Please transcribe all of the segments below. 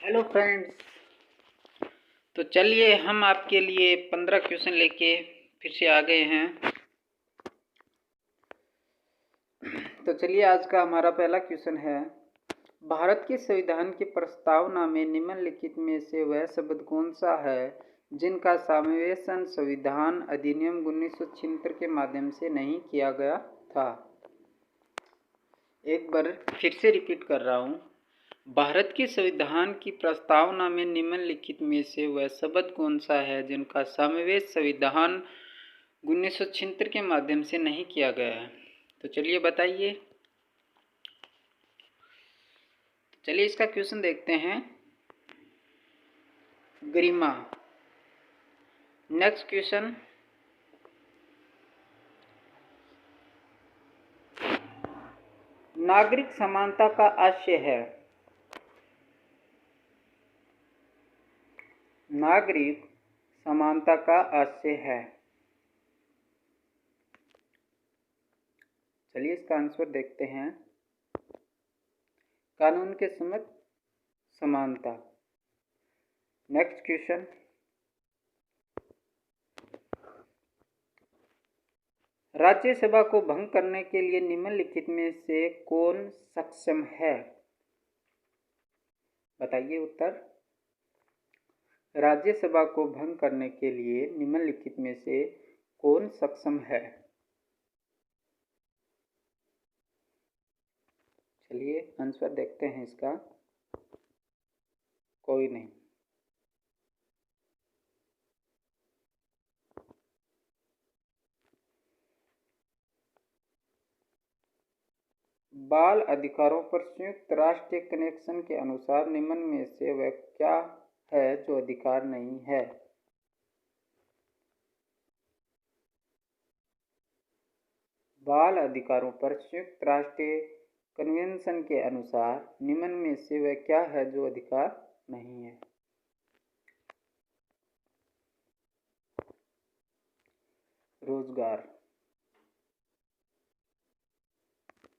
Hello friends. तो चलिए हम आपके लिए 15 क्वेश्चन लेके फिर से आ गए हैं। तो चलिए आज का हमारा पहला क्वेश्चन है, भारत के संविधान की प्रस्तावना में निम्नलिखित में से वह शब्द कौन सा है जिनका समावेशन संविधान अधिनियम 1976 के माध्यम से नहीं किया गया था। एक बार फिर से रिपीट कर रहा हूँ, भारत के संविधान की प्रस्तावना में निम्नलिखित में से वह शब्द कौन सा है जिनका समावेश संविधान 1976 के माध्यम से नहीं किया गया है। तो चलिए बताइए। चलिए इसका क्वेश्चन देखते हैं। गरिमा। नेक्स्ट क्वेश्चन, नागरिक समानता का आशय है। नागरिक समानता का आशय है। चलिए इसका आंसर देखते हैं। कानून के समक्ष समानता। नेक्स्ट क्वेश्चन, राज्यसभा को भंग करने के लिए निम्नलिखित में से कौन सक्षम है। बताइए उत्तर। राज्यसभा को भंग करने के लिए निम्नलिखित में से कौन सक्षम है। चलिए आंसर देखते हैं इसका। कोई नहीं। बाल अधिकारों पर संयुक्त राष्ट्र कन्वेंशन के अनुसार निम्न में से वह क्या है जो अधिकार नहीं है। बाल अधिकारों पर संयुक्त राष्ट्र कन्वेंशन के अनुसार निम्न में से वह क्या है जो अधिकार नहीं है। रोजगार।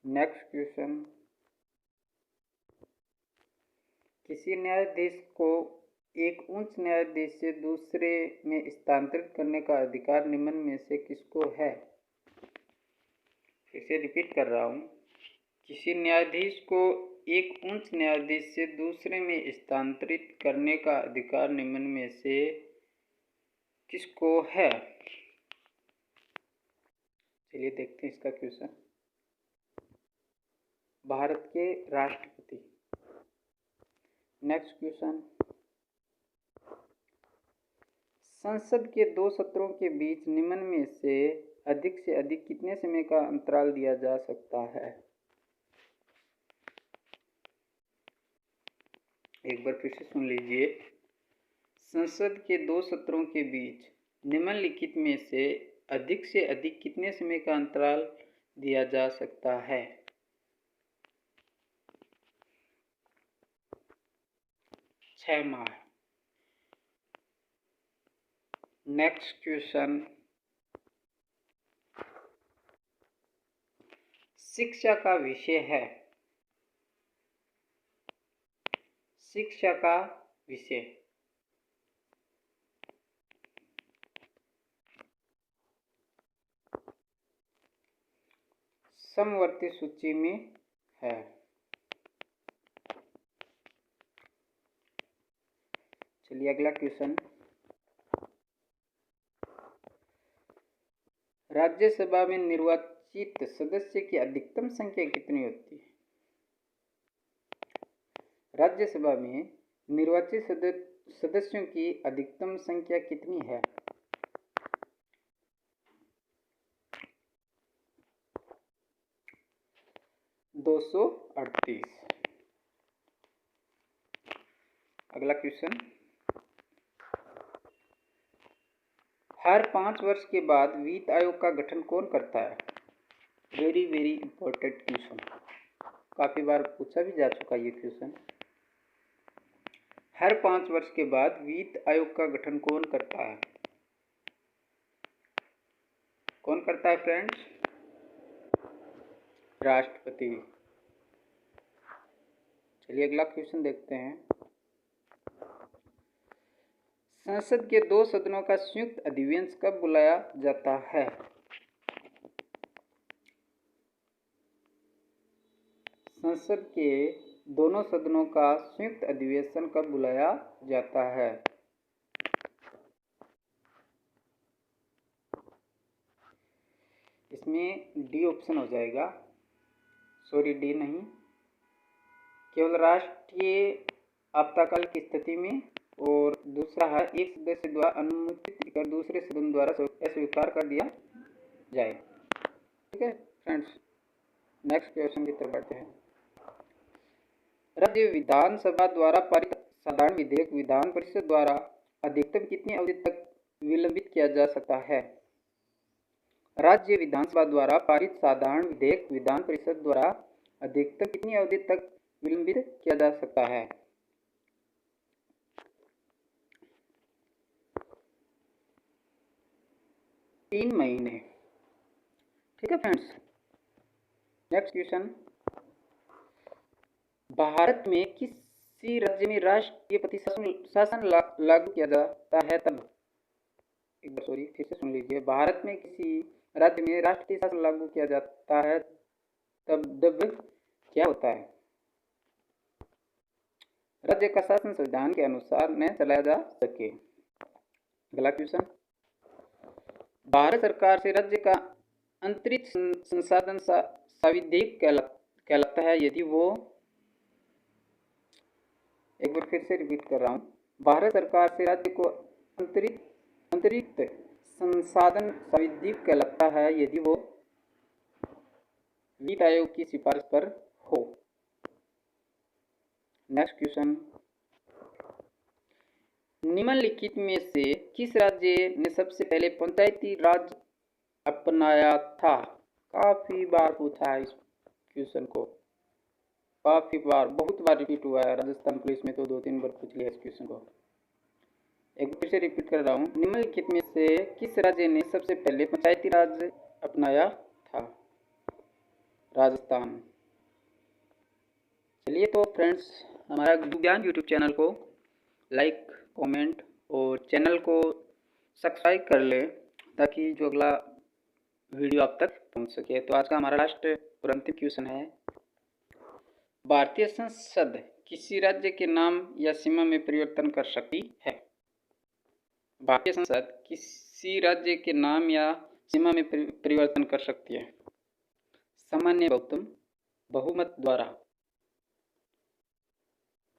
नेक्स्ट क्वेश्चन, किसी न्यायाधीश को एक उच्च न्यायाधीश से दूसरे में स्थानांतरित करने का अधिकार निम्न में से किसको है। फिर से रिपीट कर रहा हूँ, किसी न्यायाधीश को एक उच्च न्यायाधीश से दूसरे में स्थानांतरित करने का अधिकार निम्न में से किसको है। चलिए देखते हैं इसका क्वेश्चन। भारत के राष्ट्रपति। नेक्स्ट क्वेश्चन, संसद के दो सत्रों के बीच निम्न में से अधिक कितने समय का अंतराल दिया जा सकता है। एक बार फिर से सुन लीजिए। संसद के दो सत्रों के बीच निम्नलिखित में से अधिक कितने समय का अंतराल दिया जा सकता है। 6 माह। नेक्स्ट क्वेश्चन, शिक्षा का विषय है। शिक्षा का विषय। समवर्ती सूची में है। चलिए अगला क्वेश्चन, राज्यसभा में निर्वाचित सदस्य की अधिकतम संख्या कितनी होती है। राज्यसभा में निर्वाचित सदस्यों की अधिकतम संख्या कितनी है। दो सौ 38। अगला क्वेश्चन, हर 5 वर्ष के बाद वित्त आयोग का गठन कौन करता है। वेरी इंपॉर्टेंट क्वेश्चन, काफी बार पूछा भी जा चुका ये क्वेश्चन। हर 5 वर्ष के बाद वित्त आयोग का गठन कौन करता है। कौन करता है फ्रेंड्स। राष्ट्रपति। चलिए अगला क्वेश्चन देखते हैं। संसद के दो सदनों का संयुक्त अधिवेशन कब बुलाया जाता है? संसद के दोनों सदनों का संयुक्त अधिवेशन कब बुलाया जाता है? इसमें डी ऑप्शन हो जाएगा, सॉरी डी नहीं, केवल राष्ट्रीय आपातकाल की स्थिति में, और दूसरा है एक सदस्य द्वारा अनुमोदित कर दूसरे सदन द्वारा अस्वीकार कर दिया जाए। ठीक है फ्रेंड्स, नेक्स्ट क्वेश्चन की तरफ बढ़ते हैं। राज्य विधानसभा द्वारा पारित साधारण विधेयक विधान परिषद द्वारा अधिकतम कितनी अवधि तक विलंबित किया जा सकता है? राज्य विधानसभा द्वारा पारित साधारण विधेयक विधान परिषद द्वारा अधिकतम कितनी अवधि तक विलंबित किया जा सकता है? 3 महीने। ठीक है फ्रेंड्स, नेक्स्ट क्वेश्चन। भारत में किसी राज्य में राष्ट्रीय शासन लागू किया जाता है तब, एक बार सॉरी फिर से सुन लीजिए, भारत में किसी राज्य में राष्ट्रीय शासन लागू किया जाता है तब क्या होता है? राज्य का शासन संविधान के अनुसार न चलाया जा सके। अगला क्वेश्चन, भारत सरकार से राज्य का अंतरिक्ष संसाधन संविधिक कहलाता है यदि वो, एक बार फिर से रिपीट कर रहा हूँ, भारत सरकार से राज्य को अंतरिक्ष संसाधन संविधिक कहलाता है यदि वो वित्त आयोग की सिफारिश पर हो। नेक्स्ट क्वेश्चन, निम्नलिखित में से किस राज्य ने सबसे पहले पंचायती राज अपनाया था? काफी बार पूछा है इस क्वेश्चन को, काफी बार, बहुत बार रिपीट हुआ है। राजस्थान पुलिस में तो 2-3 बार पूछ लिया इस क्वेश्चन को। एक बार फिर से रिपीट कर रहा हूँ, निम्नलिखित में से किस राज्य ने सबसे पहले पंचायती राज अपनाया था? राजस्थान। चलिए तो फ्रेंड्स, हमारा ज्ञान यूट्यूब चैनल को लाइक, कमेंट और चैनल को सब्सक्राइब कर ले ताकि जो अगला वीडियो आप तक पहुंच सके। तो आज का हमारा लास्ट और अंतिम क्वेश्चन है, भारतीय संसद किसी राज्य के नाम या सीमा में परिवर्तन कर सकती है? भारतीय संसद किसी राज्य के नाम या सीमा में परिवर्तन कर सकती है सामान्य बहुमत द्वारा।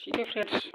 ठीक है फ्रेंड्स।